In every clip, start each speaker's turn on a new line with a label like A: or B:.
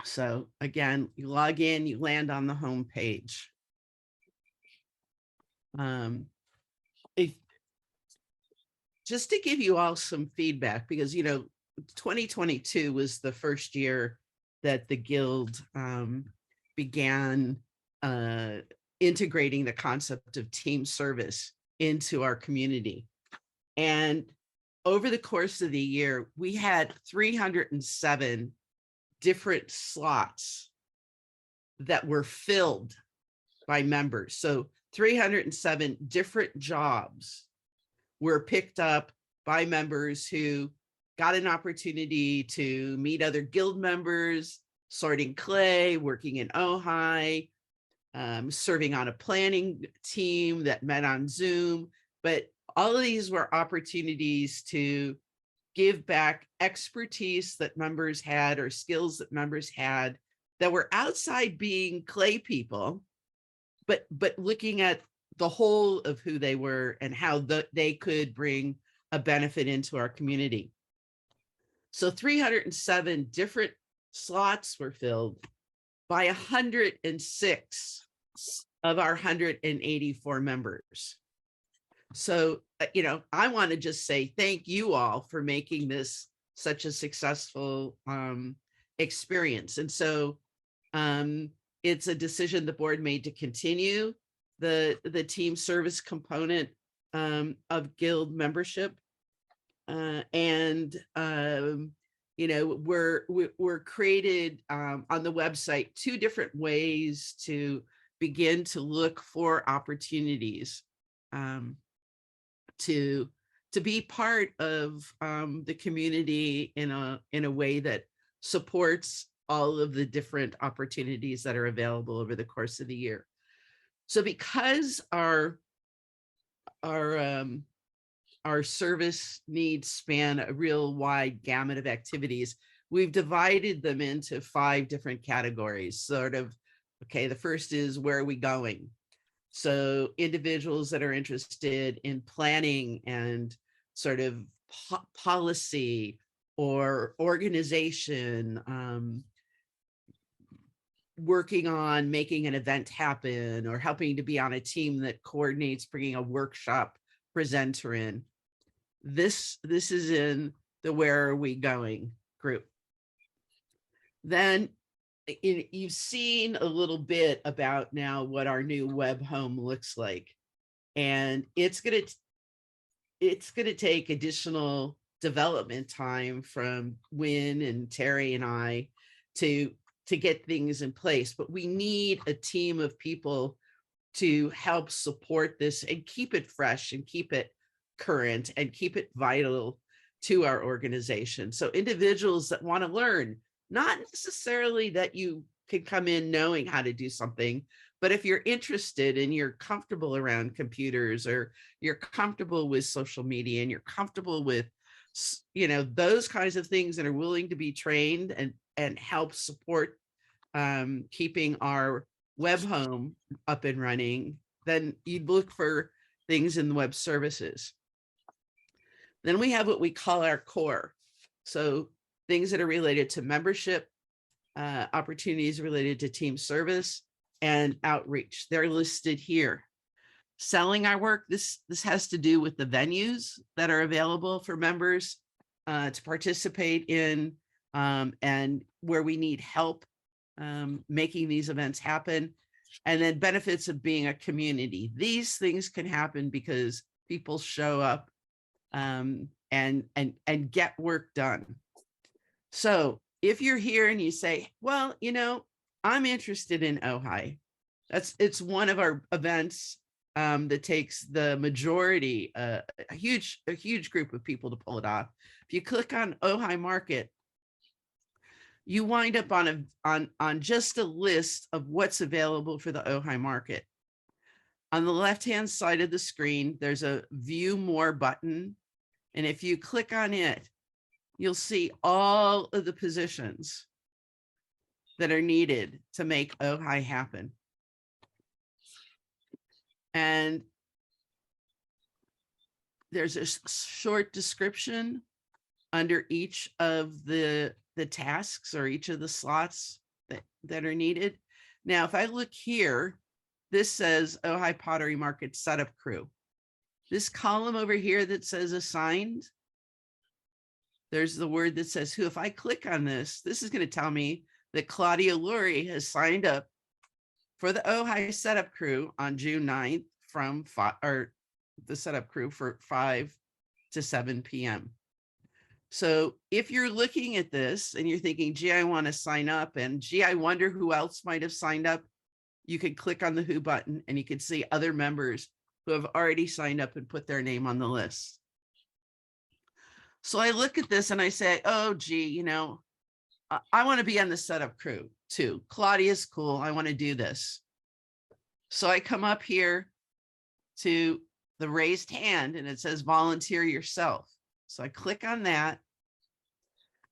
A: So again, you log in, you land on the home page. If just to give you all some feedback, because 2022 was the first year that the guild began uh, integrating the concept of team service into our community. And over the course of the year, we had 307 different slots that were filled by members. So 307 different jobs were picked up by members who got an opportunity to meet other guild members, sorting clay, working in Ojai, serving on a planning team that met on Zoom. But all of these were opportunities to give back expertise that members had or skills that members had that were outside being clay people, but looking at the whole of who they were and how they could bring a benefit into our community. So 307 different slots were filled by 106 of our 184 members. So, I want to just say thank you all for making this such a successful experience. And so it's a decision the board made to continue the team service component of guild membership. We're created on the website 2 different ways to begin to look for opportunities to be part of the community in a way that supports all of the different opportunities that are available over the course of the year. So because our service needs span a real wide gamut of activities, we've divided them into 5 different categories. Sort of, okay, the first is where are we going? So individuals that are interested in planning and sort of policy or organization, working on making an event happen or helping to be on a team that coordinates bringing a workshop presenter in. This is in the where are we going group. Then you've seen a little bit about now what our new web home looks like. And it's going to take additional development time from Win and Terry and I to get things in place. But we need a team of people to help support this and keep it fresh and keep it current and keep it vital to our organization. So individuals that want to learn, not necessarily that you can come in knowing how to do something, but if you're interested and you're comfortable around computers or you're comfortable with social media and you're comfortable with those kinds of things and are willing to be trained and help support keeping our web home up and running, then you'd look for things in the web services. Then we have what we call our core. So things that are related to membership, opportunities related to team service and outreach. They're listed here. Selling our work, this has to do with the venues that are available for members to participate in and where we need help making these events happen. And then benefits of being a community. These things can happen because people show up and get work done. So if you're here and you say, well, I'm interested in Ojai, it's one of our events that takes the majority, a huge group of people to pull it off. If you click on Ojai Market, you wind up on just a list of what's available for the Ojai Market. On the left-hand side of the screen, there's a View More button. And if you click on it, you'll see all of the positions that are needed to make Ojai happen. And there's a short description under each of the tasks or each of the slots that are needed. Now, if I look here, this says Ojai Pottery Market setup crew. This column over here that says assigned, there's the word that says who. If I click on this, this is going to tell me that Claudia Lurie has signed up for the Ojai setup crew on June 9th from the setup crew for 5 to 7 p.m. So if you're looking at this and you're thinking, gee, I want to sign up, and gee, I wonder who else might have signed up, you could click on the who button and you can see other members who have already signed up and put their name on the list. So I look at this and I say, oh, gee, you know, I want to be on the setup crew too. Claudia's cool. I want to do this. So I come up here to the raised hand and it says volunteer yourself. So I click on that.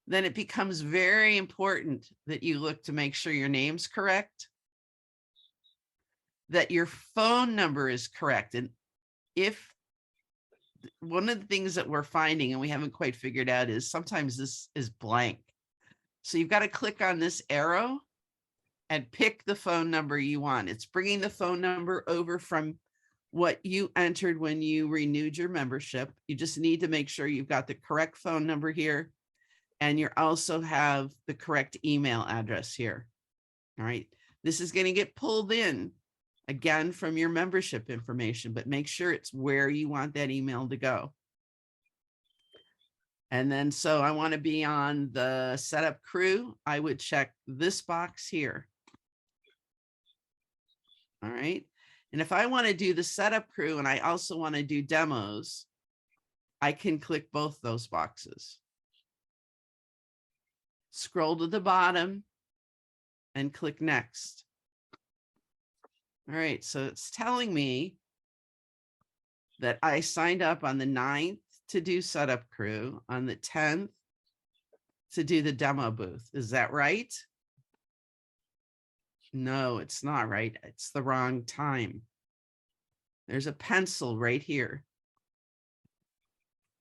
A: Then it becomes very important that you look to make sure your name's correct, that your phone number is correct. And if one of the things that we're finding and we haven't quite figured out is sometimes this is blank. So you've got to click on this arrow and pick the phone number you want. It's bringing the phone number over from what you entered when you renewed your membership. You just need to make sure you've got the correct phone number here. And you also have the correct email address here. All right. This is going to get pulled in again from your membership information, but make sure it's where you want that email to go. And then, so I want to be on the setup crew. I would check this box here. All right. And if I want to do the setup crew and I also want to do demos, I can click both those boxes. Scroll to the bottom and click next. All right, so it's telling me that I signed up on the 9th to do setup crew, on the 10th to do the demo booth. Is that right? No, it's not right. It's the wrong time. There's a pencil right here.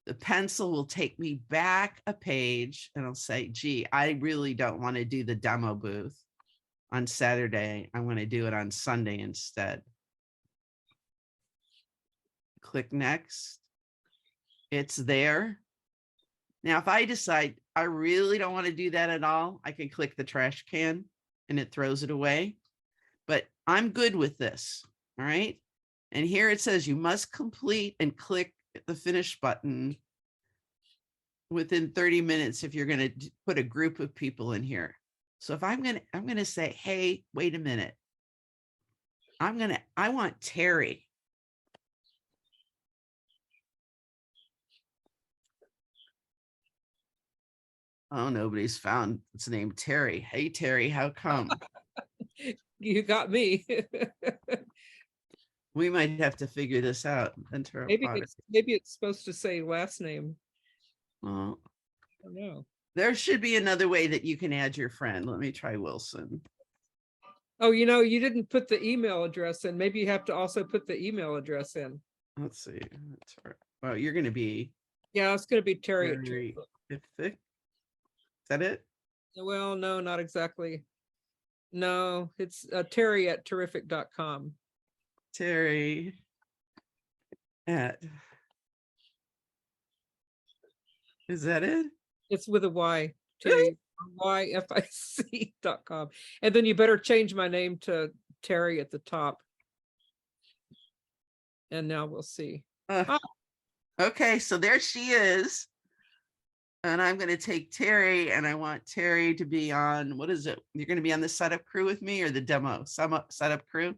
A: The pencil will take me back a page and I'll say, gee, I really don't want to do the demo booth on Saturday. I want to do it on Sunday instead. Click next. It's there. Now, if I decide I really don't want to do that at all, I can click the trash can and it throws it away. But I'm good with this. All right. And here it says you must complete and click the finish button within 30 minutes if you're going to put a group of people in here. So if I'm going to say, hey, wait a minute. I want Terry. Oh, nobody's found its name Terry. Hey, Terry, how come?
B: You got me.
A: We might have to figure this out.
B: Maybe it's supposed to say last name.
A: Well,
B: I don't know.
A: There should be another way that you can add your friend. Let me try Wilson.
B: Oh, you know, you didn't put the email address in. Maybe you have to also put the email address in.
A: Let's see. Well, you're going to be.
B: Yeah, it's going to be Terry.
A: Is that it?
B: Well, no, not exactly. No, it's Terry at terrific.com.
A: Terry at. Is that it?
B: It's with a Y. Terry, YFIC.com. And then you better change my name to Terry at the top. And now we'll see.
A: Okay, so there she is. And I'm going to take Terry and I want Terry to be on, what is it? You're going to be on the setup crew with me or the demo setup crew?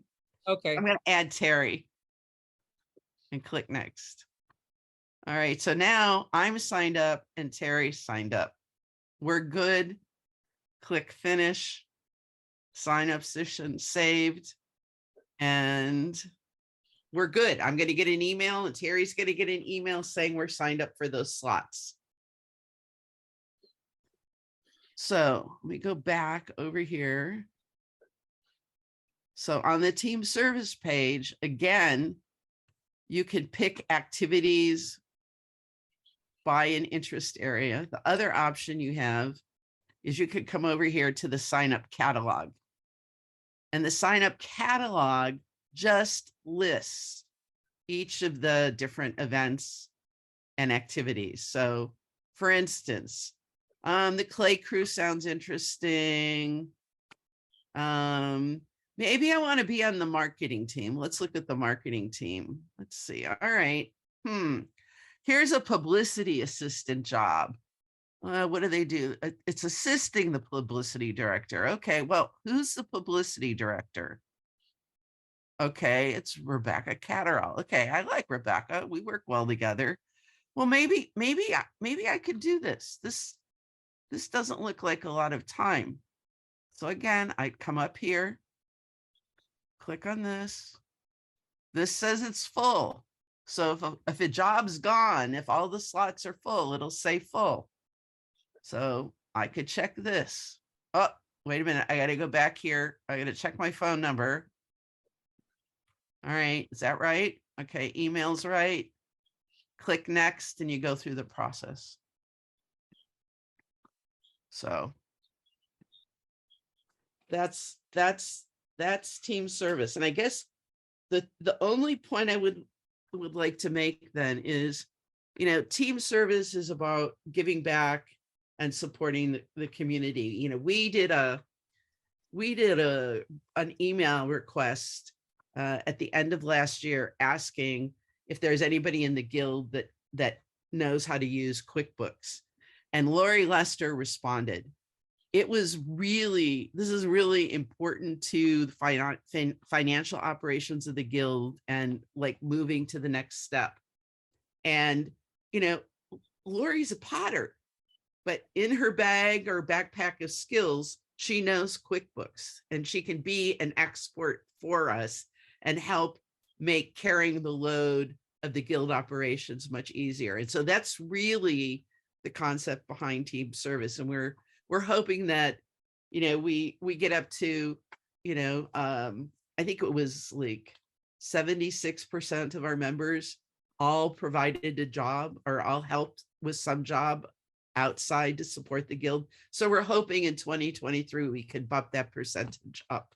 B: Okay.
A: I'm going to add Terry and click next. All right, so now I'm signed up and Terry signed up. We're good. Click finish. Sign up session saved. And we're good. I'm going to get an email and Terry's going to get an email saying we're signed up for those slots. So let me go back over here. So on the team service page, again, you can pick activities by an interest area. The other option you have is you could come over here to the sign up catalog. And the sign up catalog just lists each of the different events and activities. So for instance, the clay crew sounds interesting. Maybe I want to be on the marketing team. Let's look at the marketing team. Let's see. All right. Here's a publicity assistant job. What do they do? It's assisting the publicity director. Okay, well, who's the publicity director? Okay, it's Rebecca Catterall. Okay, I like Rebecca. We work well together. Well, maybe I could do this. This doesn't look like a lot of time. So again, I'd come up here, click on this. This says it's full. So if a job's gone, if all the slots are full, it'll say full. So I could check this. Oh, wait a minute. I got to go back here. I got to check my phone number. All right. Is that right? Okay. Email's right. Click next and you go through the process. So that's team service. And I guess the only point I would like to make then is, team service is about giving back and supporting the community. We did an email request at the end of last year asking if there's anybody in the guild that knows how to use QuickBooks. And Lori Lester responded. This is really important to the financial operations of the guild and like moving to the next step. And, Lori's a potter, but in her bag or backpack of skills, she knows QuickBooks and she can be an expert for us and help make carrying the load of the guild operations much easier. And so that's really the concept behind team service. And we're hoping that, we get up to, I think it was like 76% of our members all provided a job or all helped with some job outside to support the guild. So we're hoping in 2023, we could bump that percentage up.